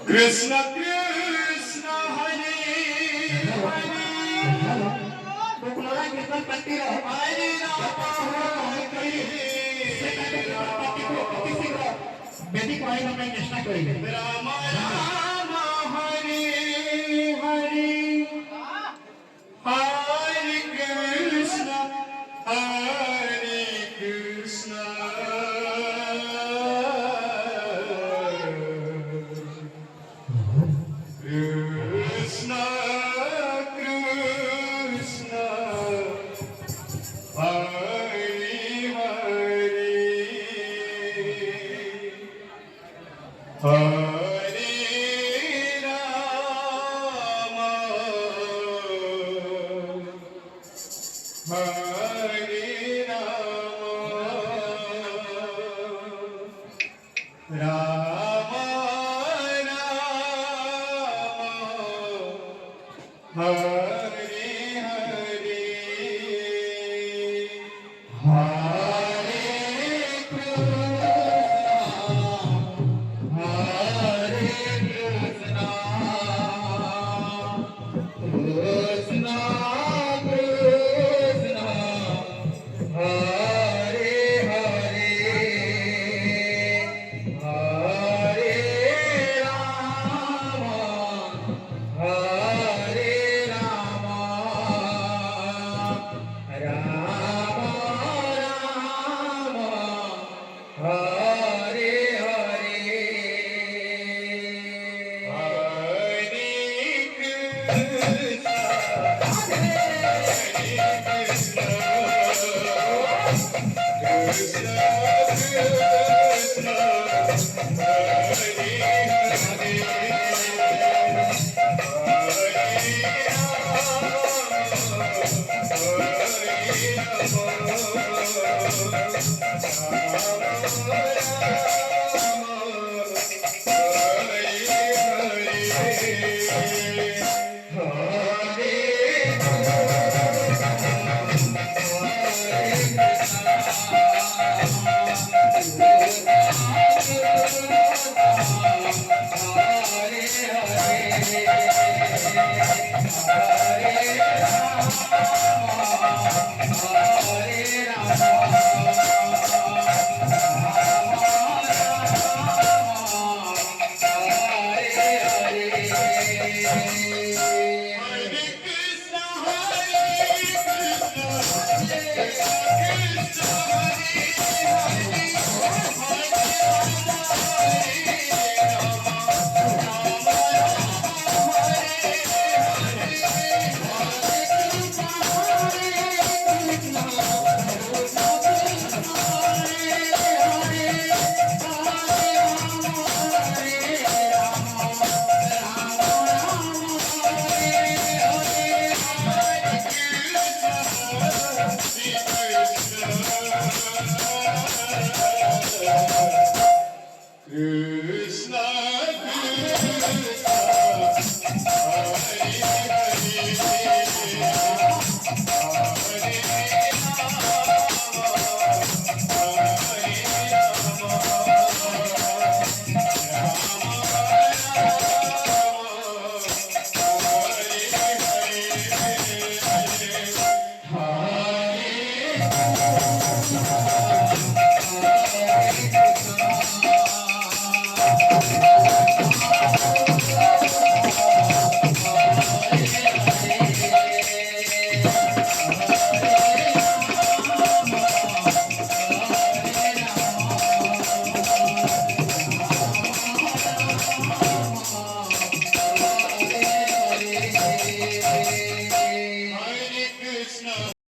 Krishna Krishna Hare Hare Popular Krishna Patti Hare Vedic wine of Krishna करेंगे Rama Rama Hare Hare Hare Krishna Krishna Krishna Hare Hare Hare Rama Hare Rama Rama Hare Hare Hare Krishna Krishna Krishna Hare Hare Hare Rama Hare Rama Rama Rama Hare Hare Krishna